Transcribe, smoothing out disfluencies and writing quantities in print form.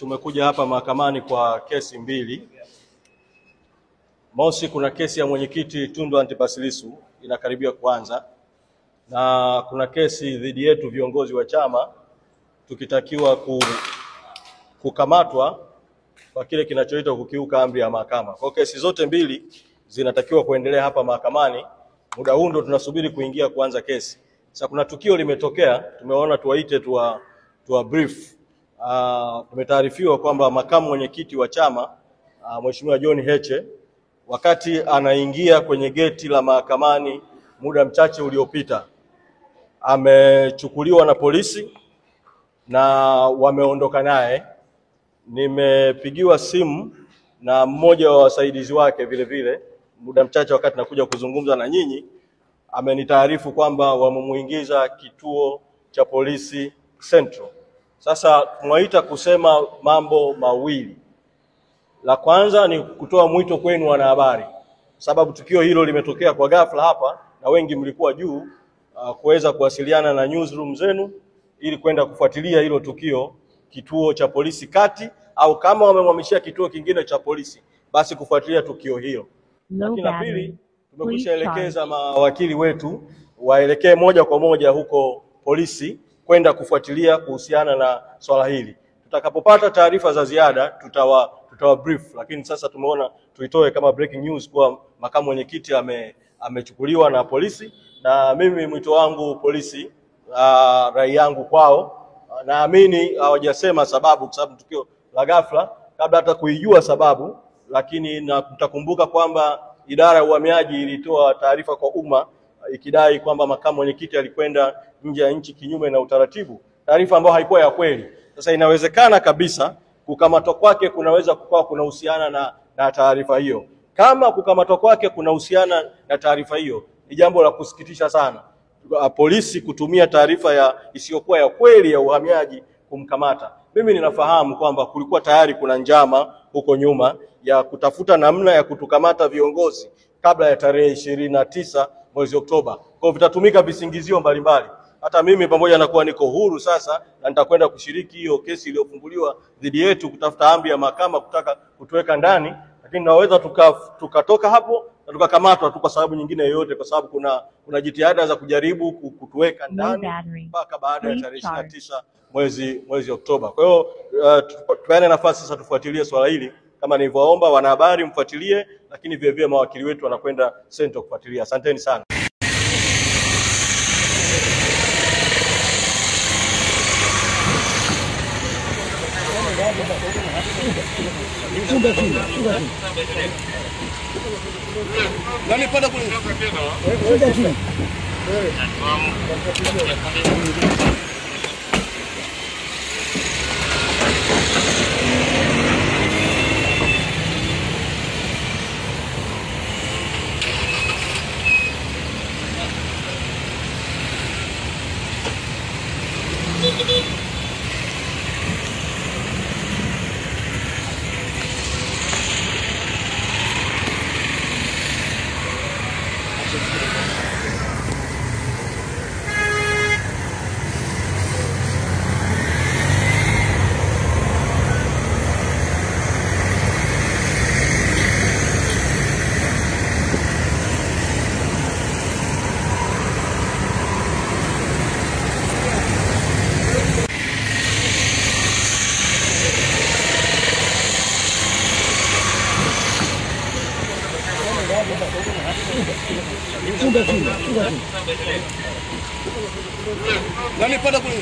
tumekuja hapa mahakamani kwa kesi mbili. Mosi, kuna kesi ya mwenyekiti Tundu Antipas Lissu inakaribia kuanza, na kuna kesi dhidi yetu viongozi wa chama tukitakiwa kukamatwa kwa kile kinachoitwa kukiuka amri ya mahakama. Kwa kesi zote mbili zinatakiwa kuendelea hapa mahakamani. Muda huu ndo tunasubiri kuingia kuanza kesi. Sasa kuna tukio limetokea, tumeona tuwaite tuwa brief. Tumetaarifiwa kwamba makamu mwenyekiti wa chama Mheshimiwa John Heche, wakati anaingia kwenye geti la mahakamani muda mchache uliopita, amechukuliwa na polisi na wameondoka naye. Nimepigiwa simu na mmoja wa wasaidizi wake vile vile muda mchache wakati nakuja kuzungumza na nyinyi, amenitaarifu kwamba wamemuingiza kituo cha polisi Central. Sasa tunaita kusema mambo mawili. La kwanza ni kutoa mwito kwenu wanahabari, sababu tukio hilo limetokea kwa ghafla hapa na wengi mlikuwa juu, kuweza kuwasiliana na newsroom zenu ili kwenda kufuatilia hilo tukio kituo cha polisi kati, au kama wamemhamishia kituo kingine cha polisi basi kufuatilia tukio hilo. Lakini la pili, tumekwishaelekeza mawakili wetu waelekee moja kwa moja huko polisi kwenda kufuatilia kuhusiana na swala hili. Tutakapopata taarifa za ziada tutawa brief, lakini sasa tumeona tuitoe kama breaking news kwa makamu mwenyekiti amechukuliwa na polisi. Na mimi mwito wangu polisi, rai yangu kwao, naamini hawajasema sababu kwa sababu tukio la ghafla kabla hata kuijua sababu, lakini na mtakumbuka kwamba idara ya uhamiaji ilitoa taarifa kwa umma ikidai kwamba makamu mwenyekiti alikwenda nje ya nchi kinyume na utaratibu, taarifa ambayo haikuwa ya kweli. Sasa inawezekana kabisa kukamatwa kwake kunaweza kukawa kunahusiana na taarifa hiyo. Kama kukamatwa kwake kunahusiana na taarifa hiyo, ni jambo la kusikitisha sana polisi kutumia taarifa isiyokuwa ya kweli ya uhamiaji kumkamata. Mimi ninafahamu kwamba kulikuwa tayari kuna njama huko nyuma ya kutafuta namna ya kutukamata viongozi kabla ya tarehe 29 mwezi Oktoba. Kwa vitatumika visingizio mbalimbali. Hata mimi pamoja na kuwa niko huru sasa na nitakwenda kushiriki hiyo kesi iliyofunguliwa dhidi yetu kutafuta amri ya mahakama kutaka kutuweka ndani, lakini naweza tukatoka hapo na tukakamatwa tu kwa sababu nyingine yoyote, kwa sababu kuna jitihada za kujaribu kutuweka ndani mpaka baada ya tarehe 29 mwezi Oktoba. Kwa hiyo tupeane nafasi sasa tufuatilie swala hili kama nilivyoomba wanahabari mfuatilie, lakini vile vile mawakili wetu wanakwenda Central kufuatilia. Asanteni sana. Nani pada kule? Nani pada kule?